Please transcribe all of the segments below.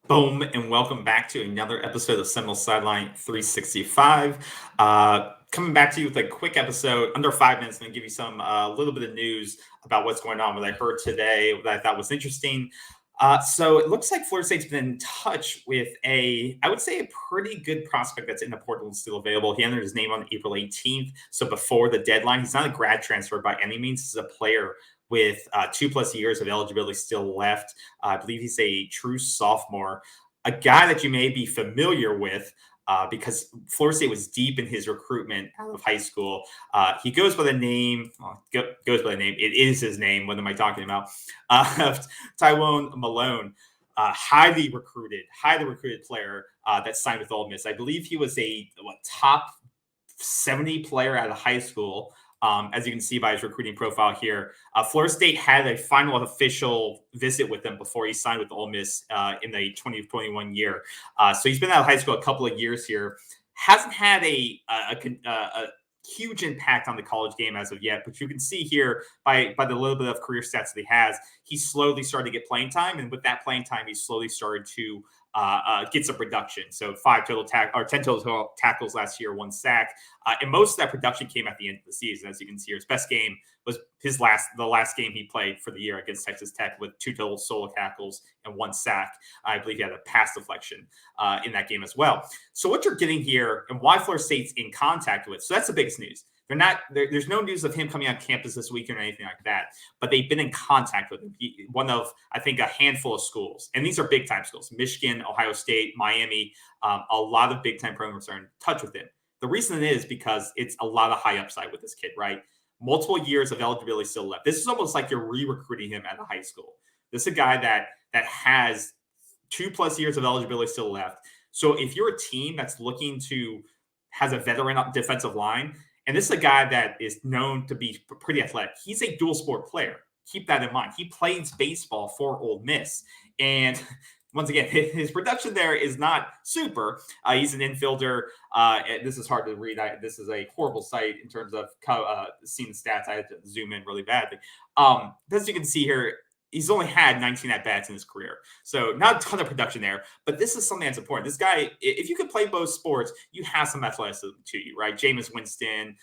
Boom, and welcome back to another episode of Seminole Sideline 365. Coming back to you with a quick episode, under 5 minutes, and give you some little bit of news about what's going on, what I heard today that I thought was interesting. So it looks like Florida State's been in touch with I would say, a pretty good prospect that's in the portal and still available. He entered his name on April 18th, so before the deadline. He's not a grad transfer by any means. He's a player with 2+ years of eligibility still left. I believe he's a true sophomore, a guy that you may be familiar with because Florida State was deep in his recruitment out of high school. He goes by the name, it is his name. What am I talking about? Tywone Malone. Highly recruited player that signed with Ole Miss. I believe he was a top 70 player out of high school. As you can see by his recruiting profile here, Florida State had a final official visit with him before he signed with Ole Miss in the 2021 year. So he's been out of high school a couple of years here. Hasn't had a huge impact on the college game as of yet, but you can see here by the little bit of career stats that he has, he slowly started to get playing time, and with that playing time, he slowly started to get some production. So 10 total tackles last year, 1 sack, and most of that production came at the end of the season. As you can see, his best game was the last game he played for the year against Texas Tech with 2 total solo tackles and 1 sack. I believe he had a pass deflection in that game as well. So what you're getting here and why Florida State's in contact with, so that's the biggest news. There's no news of him coming on campus this weekend or anything like that, but they've been in contact with him. One of, I think, a handful of schools, and these are big time schools: Michigan, Ohio State, Miami. A lot of big time programs are in touch with him. The reason it is because it's a lot of high upside with this kid, right? Multiple years of eligibility still left. This is almost like you're re-recruiting him out of high school. This is a guy that has 2+ years of eligibility still left. So if you're a team that's has a veteran defensive line, and this is a guy that is known to be pretty athletic. He's a dual sport player. Keep that in mind. He plays baseball for Ole Miss. And once again, his production there is not super. He's an infielder. This is hard to read. This is a horrible site in terms of seeing the stats. I had to zoom in really badly. As you can see here, he's only had 19 at-bats in his career. So not a ton of production there, but this is something that's important. This guy, if you can play both sports, you have some athleticism to you, right? Jameis Winston,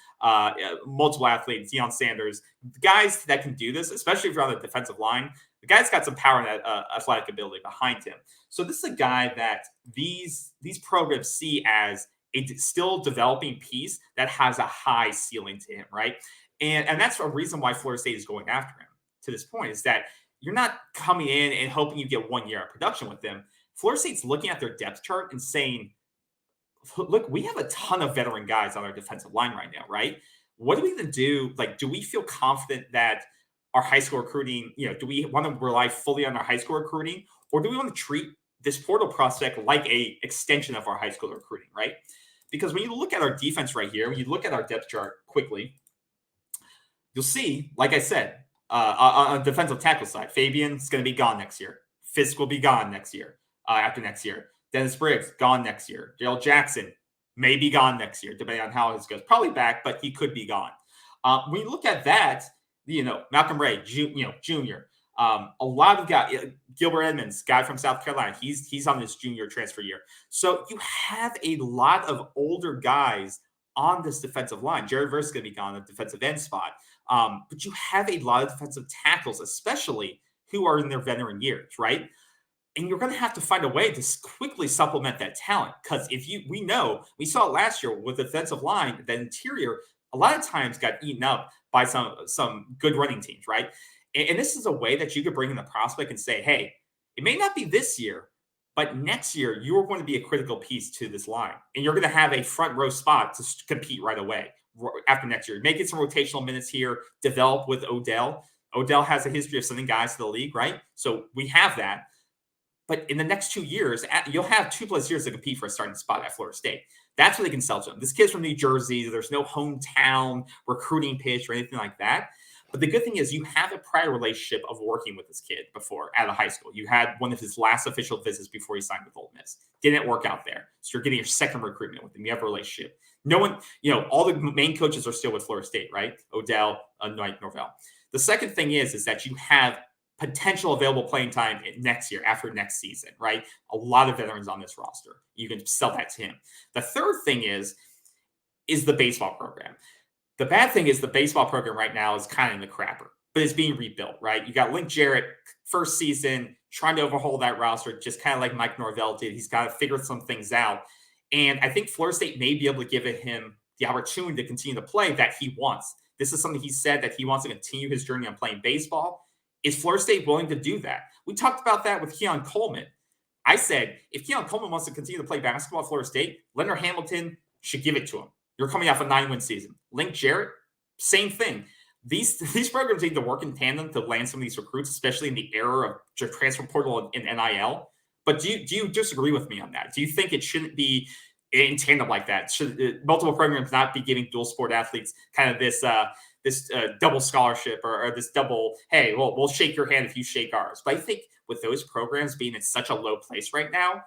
multiple athletes, Deion Sanders, guys that can do this, especially if you're on the defensive line. The guy's got some power and athletic ability behind him. So this is a guy that these programs see as a still developing piece that has a high ceiling to him, right? And that's a reason why Florida State is going after him to this point, is that you're not coming in and hoping you get 1 year of production with them. Florida State's looking at their depth chart and saying, look, we have a ton of veteran guys on our defensive line right now, right? What are we going to do? Like, do we feel confident that our high school recruiting, do we want to rely fully on our high school recruiting, or do we want to treat this portal prospect like a extension of our high school recruiting, right? Because when you look at our defense right here, when you look at our depth chart quickly, you'll see, like I said, on the defensive tackle side, Fabian's going to be gone next year. Fisk will be gone next year, after next year. Dennis Briggs, gone next year. Dale Jackson may be gone next year, depending on how this goes. Probably back, but he could be gone. When you look at that, Malcolm Ray, Jr., a lot of guys, Gilbert Edmonds, guy from South Carolina, he's on this junior transfer year. So you have a lot of older guys on this defensive line. Jared Verse is going to be gone at the defensive end spot. But you have a lot of defensive tackles, especially who are in their veteran years, right? And you're going to have to find a way to quickly supplement that talent. Because we saw it last year with the defensive line, the interior a lot of times got eaten up by some good running teams, right? And this is a way that you could bring in the prospect and say, hey, it may not be this year, but next year you are going to be a critical piece to this line. And you're going to have a front row spot to compete right away after next year. Make it some rotational minutes here, develop with Odell. Odell has a history of sending guys to the league, right? So we have that. But in the next 2 years, you'll have 2+ years to compete for a starting spot at Florida State. That's what they can sell to him. This kid's from New Jersey. There's no hometown recruiting pitch or anything like that. But the good thing is you have a prior relationship of working with this kid before out of high school. You had one of his last official visits before he signed with Ole Miss. Didn't work out there. So you're getting your second recruitment with him. You have a relationship. No one, all the main coaches are still with Florida State, right? Odell, Norvell. The second thing is that you have potential available playing time next year, after next season, right? A lot of veterans on this roster. You can sell that to him. The third thing is the baseball program. The bad thing is the baseball program right now is kind of in the crapper, but it's being rebuilt, right? You got Link Jarrett, first season, trying to overhaul that roster, just kind of like Mike Norvell did. He's got to figure some things out. And I think Florida State may be able to give him the opportunity to continue to play that he wants. This is something he said, that he wants to continue his journey on playing baseball. Is Florida State willing to do that? We talked about that with Keon Coleman. I said, if Keon Coleman wants to continue to play basketball at Florida State, Leonard Hamilton should give it to him. You're coming off a 9-win season. Link Jarrett, same thing. These programs need to work in tandem to land some of these recruits, especially in the era of transfer portal and NIL. But do you disagree with me on that? Do you think it shouldn't be in tandem like that? Should multiple programs not be giving dual sport athletes kind of this double scholarship or this double, hey, well, we'll shake your hand if you shake ours? But I think with those programs being in such a low place right now,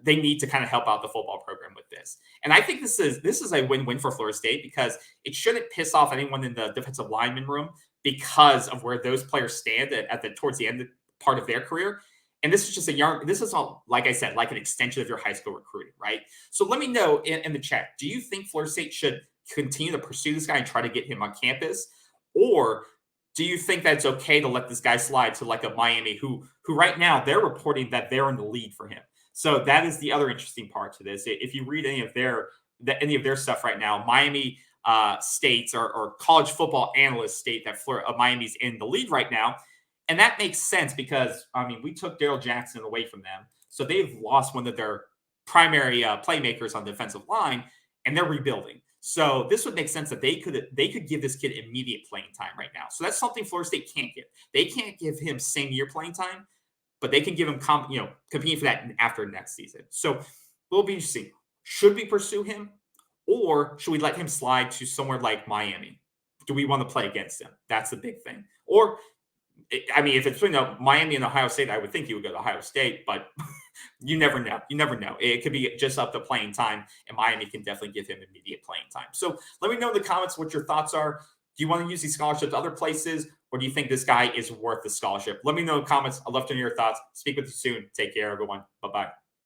they need to kind of help out the football program with this. And I think this is a win-win for Florida State, because it shouldn't piss off anyone in the defensive lineman room because of where those players stand towards the end part of their career. And this is just this is all, like I said, like an extension of your high school recruiting, right? So let me know in the chat, do you think Florida State should continue to pursue this guy and try to get him on campus? Or do you think that it's okay to let this guy slide to like a Miami who right now they're reporting that they're in the lead for him? So that is the other interesting part to this. If you read any of their stuff right now, Miami states or college football analysts state that Miami's in the lead right now. And that makes sense because, I mean, we took Daryl Jackson away from them. So they've lost one of their primary playmakers on the defensive line, and they're rebuilding. So this would make sense that they could give this kid immediate playing time right now. So that's something Florida State can't give. They can't give him same year playing time, but they can give him competing for that after next season. So it'll be interesting. Should we pursue him, or should we let him slide to somewhere like Miami? Do we want to play against him? That's the big thing. Or, I mean, if it's between Miami and Ohio State, I would think he would go to Ohio State, but you never know. You never know. It could be just up to playing time, and Miami can definitely give him immediate playing time. So let me know in the comments what your thoughts are. Do you want to use these scholarships other places, or do you think this guy is worth the scholarship? Let me know in the comments. I'd love to hear your thoughts. Speak with you soon. Take care, everyone. Bye-bye.